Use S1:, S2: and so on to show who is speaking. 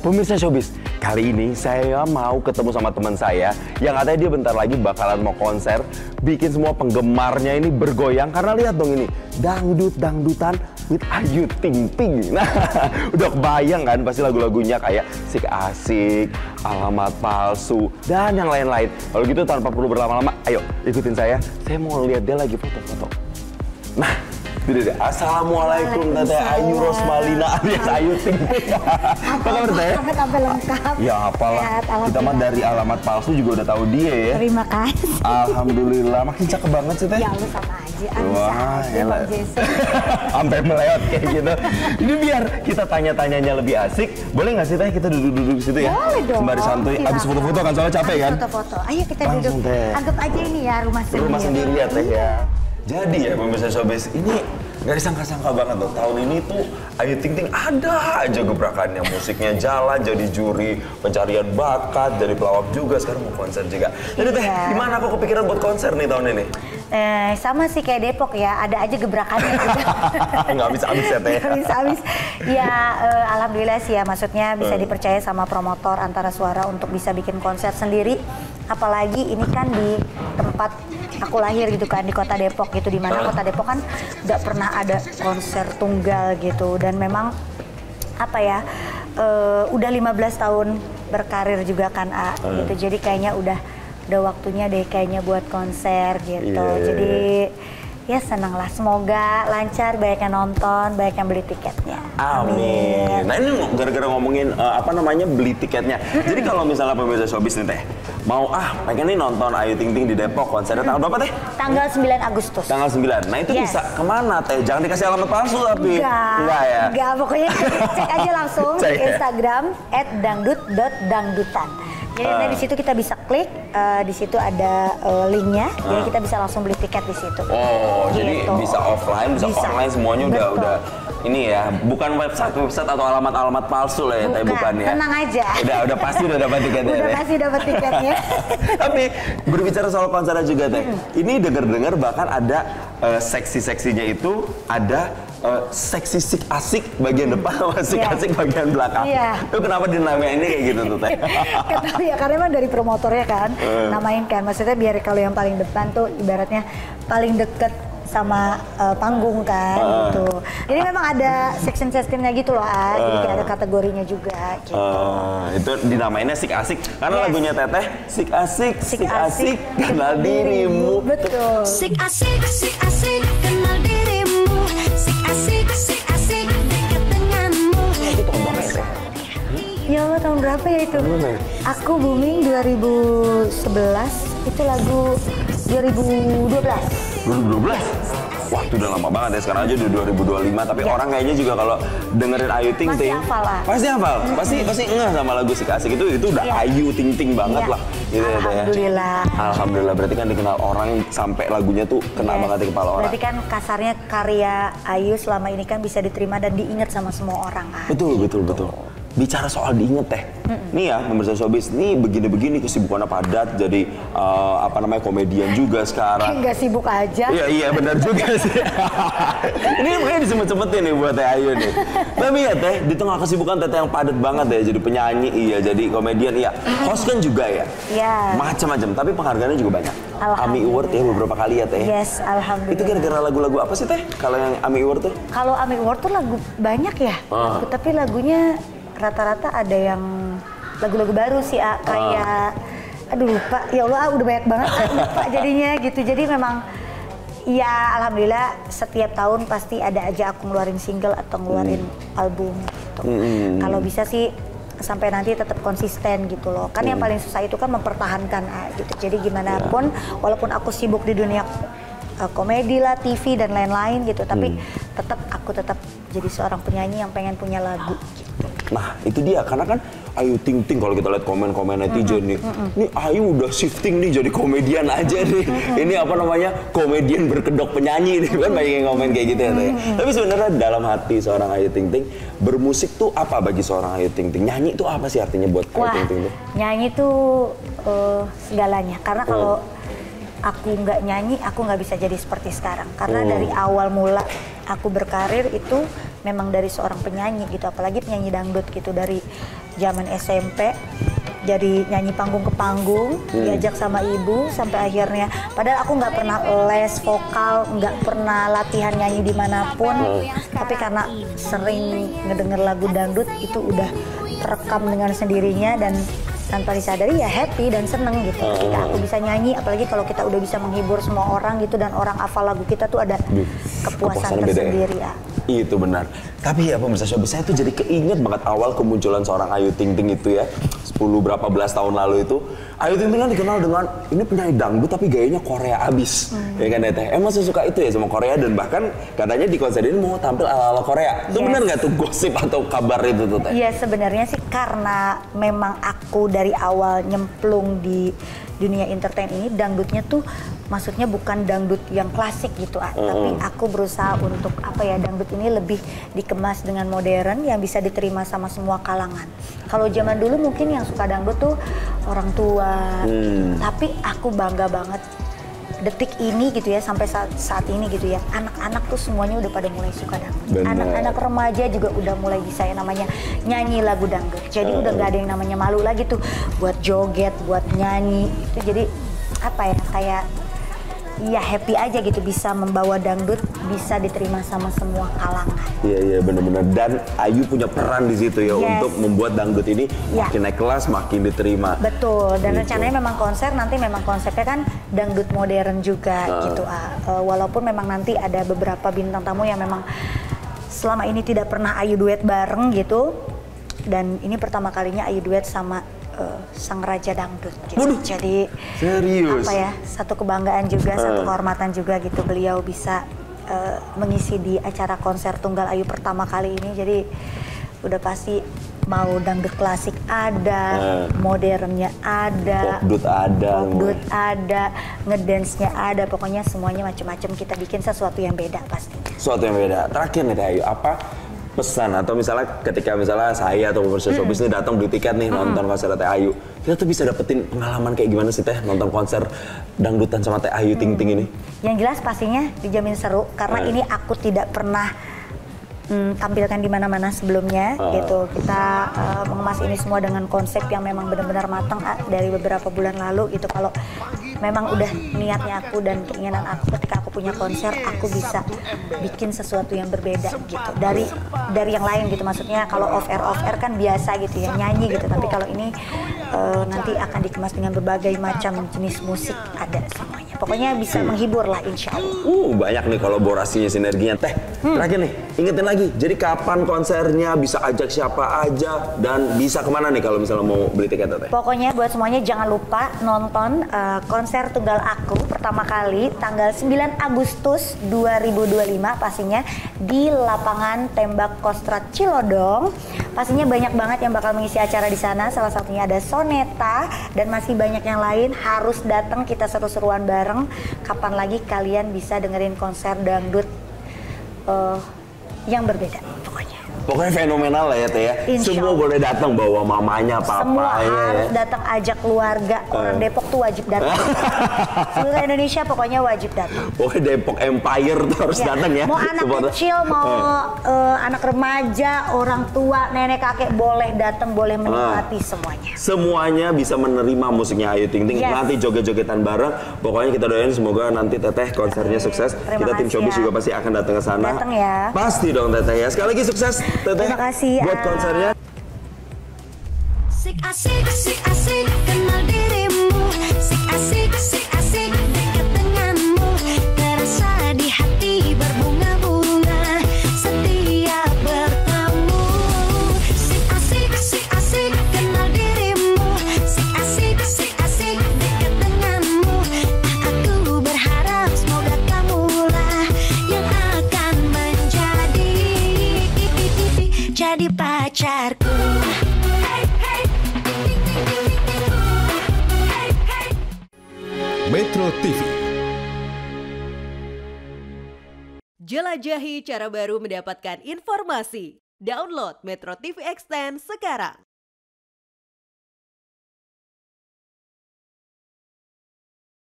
S1: Pemirsa Showbiz, kali ini saya mau ketemu sama teman saya yang katanya dia bentar lagi bakalan mau konser, bikin semua penggemarnya ini bergoyang karena lihat dong ini, dangdutan with Ayu Ting Ting. Nah, udah kebayang kan pasti lagu-lagunya kayak Sik Asik, Alamat Palsu, dan yang lain-lain. Kalau gitu tanpa perlu berlama-lama, ayo ikutin saya mau lihat dia lagi foto-foto. Nah, itu dia. Assalamualaikum Teteh Ayu Rosmalina alias Ayu Ting Ting. Apa kabar Teh?
S2: Sampai lengkap.
S1: Ya apalah, kita mah dari Alamat Palsu juga udah tahu dia ya.
S2: Terima kasih.
S1: Alhamdulillah, makin cakep banget sih Teh.
S2: Ya lu sama aja,
S1: wah,
S2: Bang Jason.
S1: Sampai melewat kayak gitu. Ini biar kita tanya-tanyanya lebih asik. Boleh nggak sih Teh kita duduk-duduk di situ ya?
S2: Boleh dong.
S1: Sembari santuy. Abis foto-foto kan soalnya capek kan?
S2: Foto-foto. Ayo kita
S1: langsung,
S2: duduk.
S1: Teh.
S2: Anggap aja ini ya rumah sendiri.
S1: Rumah sendiri ya Teh ya. Jadi ya pemirsa Showbiz, ini nggak disangka-sangka banget loh. Tahun ini tuh Ayu Ting Ting ada aja gebrakannya. Musiknya jalan, jadi juri pencarian bakat, jadi pelawak juga, sekarang mau konser juga. Jadi Teh, gimana aku kepikiran buat konser nih tahun ini?
S2: Sama sih kayak Depok ya, ada aja gebrakannya juga.
S1: Nggak habis-habis ya Teh?
S2: Nggak habis-habis. Ya alhamdulillah sih ya, maksudnya bisa dipercaya sama promotor Antara Suara untuk bisa bikin konser sendiri. Apalagi ini kan di tempat aku lahir gitu kan, di kota Depok gitu, dimana kota Depok kan nggak pernah ada konser tunggal gitu. Dan memang apa ya, udah 15 tahun berkarir juga kan gitu, jadi kayaknya udah waktunya deh kayaknya buat konser gitu. Jadi ya senang lah, semoga lancar, banyak yang nonton, banyak yang beli tiketnya.
S1: Amin. Nah ini gara-gara ngomongin beli tiketnya. Jadi kalau misalnya pemirsa Showbiz nih Teh, mau pengen nih nonton Ayu Ting Ting di Depok, konsernya tanggal berapa Teh?
S2: Tanggal 9 Agustus.
S1: Tanggal 9. Nah itu bisa kemana Teh? Jangan dikasih alamat palsu tapi.
S2: Enggak
S1: ya?
S2: Enggak, pokoknya cek aja langsung di Instagram @dangdut.dangdutan. Jadi nanti di situ kita bisa klik, di situ ada linknya, jadi kita bisa langsung beli tiket di situ.
S1: Oh, gitu. Jadi bisa offline, bisa online, semuanya udah ini ya, bukan website atau alamat palsu lah ya, bukan ya.
S2: Tenang aja.
S1: Udah pasti udah dapat tiketnya.
S2: Udah pasti dapat tiketnya.
S1: Tapi berbicara soal konsernya juga Teh, ini dengar bahkan ada seksi-seksinya itu ada seksi Sik Asik bagian depan sama Sik Asik bagian belakang. Itu kenapa dinamain ini kayak gitu tuh Teh?
S2: Kenapa ya? Karena emang dari promotornya kan namain kan, maksudnya biar kalau yang paling depan tuh ibaratnya paling deket sama panggung kan gitu. Jadi memang ada section-sectionnya gitu loh, jadi kayak ada kategorinya juga gitu.
S1: Itu dinamainnya Sik Asik karena lagunya Teteh Sik Asik, Sik Asik, kenal dirimu.
S2: Betul.
S3: Sik asik, sik asik, kenal dirimu. Sik asik, sik asik, dekat denganmu.
S1: Itu tahun berapa ya Teh?
S2: Ya Allah, tahun berapa ya itu? Aku booming 2011, itu lagu 2012.
S1: 2012? Wah itu udah lama banget ya, sekarang aja udah 2025. Tapi orang kayaknya juga kalau dengerin Ayu Ting Ting
S2: Masih hafal lah.
S1: Pasti hafal, pasti ngeh sama lagu Sik Asik itu udah Ayu Ting Ting banget lah gitu.
S2: Alhamdulillah.
S1: Alhamdulillah, berarti kan dikenal orang sampai lagunya tuh kena banget di kepala orang.
S2: Berarti kan kasarnya karya Ayu selama ini kan bisa diterima dan diingat sama semua orang kan.
S1: Betul. Bicara soal diinget Teh, nih ya pemirsa Showbiz, nih begini-begini kesibukannya padat, jadi komedian juga sekarang.
S2: Nggak sibuk aja.
S1: Iya benar juga sih. Ini makanya disempet-sempetin nih buat Teh Ayu nih. Tapi ya Teh, di tengah kesibukan Teteh yang padat banget ya, jadi penyanyi jadi komedian host kan juga ya.
S2: Iya.
S1: Macam-macam, tapi penghargaannya juga banyak. AMI Award ya beberapa kali ya Teh.
S2: Yes, alhamdulillah.
S1: Itu gara-gara lagu-lagu apa sih Teh? Kalau yang AMI Award tuh?
S2: Kalau AMI Award tuh lagu banyak ya, tapi lagunya rata-rata ada yang lagu-lagu baru sih, kayak aduh lupa, ya Allah udah banyak banget lupa jadinya gitu. Jadi memang ya alhamdulillah setiap tahun pasti ada aja aku ngeluarin single atau ngeluarin album gitu. Kalau bisa sih sampai nanti tetap konsisten gitu loh. Kan yang paling susah itu kan mempertahankan gitu. Jadi gimana pun walaupun aku sibuk di dunia komedi lah, TV dan lain-lain gitu, tapi aku tetap jadi seorang penyanyi yang pengen punya lagu gitu.
S1: Nah itu dia, karena kan Ayu Ting Ting kalau kita lihat komen-komen netizen nih, ini Ayu udah shifting nih jadi komedian aja nih. Ini komedian berkedok penyanyi nih, kan banyak yang komen kayak gitu ya Teh. Tapi sebenarnya dalam hati seorang Ayu Ting Ting, bermusik tuh apa bagi seorang Ayu Ting Ting? Nyanyi tuh apa sih artinya buat Ayu Ting Ting tuh?
S2: Nyanyi tuh segalanya, karena kalau aku nggak nyanyi, aku nggak bisa jadi seperti sekarang. Karena dari awal mula aku berkarir itu memang dari seorang penyanyi gitu, apalagi penyanyi dangdut gitu, dari zaman SMP. Jadi nyanyi panggung ke panggung, diajak sama ibu sampai akhirnya. Padahal aku nggak pernah les vokal, nggak pernah latihan nyanyi dimanapun. Tapi karena sering ngedenger lagu dangdut itu udah terekam dengan sendirinya dan tanpa disadari ya happy dan seneng gitu. Ketika aku bisa nyanyi, apalagi kalau kita udah bisa menghibur semua orang gitu dan orang hafal lagu kita tuh ada kepuasan tersendiri ya.
S1: Itu benar. Tapi ya pemirsa Showbiz, saya tuh jadi keinget banget awal kemunculan seorang Ayu Ting Ting itu ya. 10 berapa belas tahun lalu itu. Ayu Ting Ting kan dikenal dengan ini penyanyi dangdut tapi gayanya Korea abis. Ya kan ya Teh? Emang suka itu ya sama Korea dan bahkan katanya di konser ini mau tampil ala-ala Korea. Itu benar nggak tuh gosip atau kabar itu tuh Teh?
S2: Iya sebenarnya sih karena memang aku dari awal nyemplung di dunia entertain ini, dangdutnya tuh maksudnya bukan dangdut yang klasik gitu, tapi aku berusaha untuk apa ya, dangdut ini lebih dikemas dengan modern yang bisa diterima sama semua kalangan. Kalau zaman dulu mungkin yang suka dangdut tuh orang tua, tapi aku bangga banget detik ini gitu ya, sampai saat ini gitu ya, anak-anak tuh semuanya udah pada mulai suka dangdut. Anak-anak remaja juga udah mulai bisa yang namanya nyanyi lagu dangdut. Jadi udah gak ada yang namanya malu lagi tuh buat joget, buat nyanyi. Itu jadi apa ya, kayak ya happy aja gitu bisa membawa dangdut bisa diterima sama semua kalangan.
S1: Iya benar-benar, dan Ayu punya peran di situ ya untuk membuat dangdut ini makin naik kelas, makin diterima.
S2: Betul, dan
S1: gitu.
S2: rencananya memang konser nanti memang konsepnya kan dangdut modern juga gitu. Walaupun memang nanti ada beberapa bintang tamu yang memang selama ini tidak pernah Ayu duet bareng gitu. Dan ini pertama kalinya Ayu duet sama sang raja dangdut gitu. Jadi
S1: serius
S2: apa ya, satu kebanggaan juga, satu kehormatan juga gitu beliau bisa mengisi di acara konser tunggal Ayu pertama kali ini. Jadi udah pasti mau dangdut klasik ada, modernnya ada, popdut ada, ngedance-nya ada, pokoknya semuanya macam-macam, kita bikin sesuatu yang beda pasti.
S1: Sesuatu yang beda. Terakhir nih Teh Ayu, apa pesan atau misalnya ketika misalnya saya atau pemirsa Showbiz ini datang beli tiket nih nonton konser Teh Ayu, kita tuh bisa dapetin pengalaman kayak gimana sih Teh nonton konser dangdutan sama Teh Ayu Ting Ting ini?
S2: Yang jelas pastinya dijamin seru karena ini aku tidak pernah tampilkan di mana-mana sebelumnya gitu. Kita mengemas ini semua dengan konsep yang memang benar-benar matang dari beberapa bulan lalu gitu. Kalau memang udah niatnya aku dan keinginan aku ketika aku punya konser, aku bisa bikin sesuatu yang berbeda gitu dari yang lain gitu. Maksudnya kalau off air kan biasa gitu ya, nyanyi gitu, tapi kalau ini nanti akan dikemas dengan berbagai macam jenis musik, ada semuanya. Pokoknya bisa menghibur lah insya Allah.
S1: Banyak nih kolaborasinya, sinerginya. Teh, terakhir nih, ingetin lagi, jadi kapan konsernya, bisa ajak siapa aja, dan bisa kemana nih kalau misalnya mau beli tiket Teh?
S2: Pokoknya buat semuanya jangan lupa nonton konser tunggal aku pertama kali tanggal 9 Agustus 2025 pastinya di lapangan tembak Kostrad Cilodong. Pastinya banyak banget yang bakal mengisi acara di sana, salah satunya ada Soneta dan masih banyak yang lain. Harus datang, kita seru-seruan bareng. Kapan lagi kalian bisa dengerin konser dangdut yang berbeda pokoknya.
S1: Pokoknya fenomenal lah ya Teh ya. Semua boleh datang, bawa mamanya, papanya.
S2: Semua harus datang, ajak keluarga. Orang Depok tuh wajib datang. Seluruh Indonesia pokoknya wajib datang.
S1: Pokoknya Depok Empire tuh harus datang ya.
S2: Mau anak kecil, mau anak remaja, orang tua, nenek kakek boleh datang, boleh menikmati semuanya.
S1: Semuanya bisa menerima musiknya Ayu Ting Ting. Nanti joget-jogetan bareng. Pokoknya kita doain semoga nanti Teteh konsernya sukses. Kita tim Showbiz juga pasti akan datang ke sana.
S2: Datang ya.
S1: Pasti dong Teteh ya. Sekali lagi sukses Teteh.
S2: Terima kasih
S1: buat konsernya.
S3: Asik asik asik asik kenal dirimu. Asik asik asik asik dekat denganmu. Terasa di hati berbunga-bunga setiap bertemu. Asik asik asik asik kenal dirimu. Asik asik asik asik dekat denganmu. Aku berharap semoga kamulah yang akan jadi pacarku.
S4: Metro TV.
S5: Jelajahi cara baru mendapatkan informasi. Download Metro TV Extend sekarang.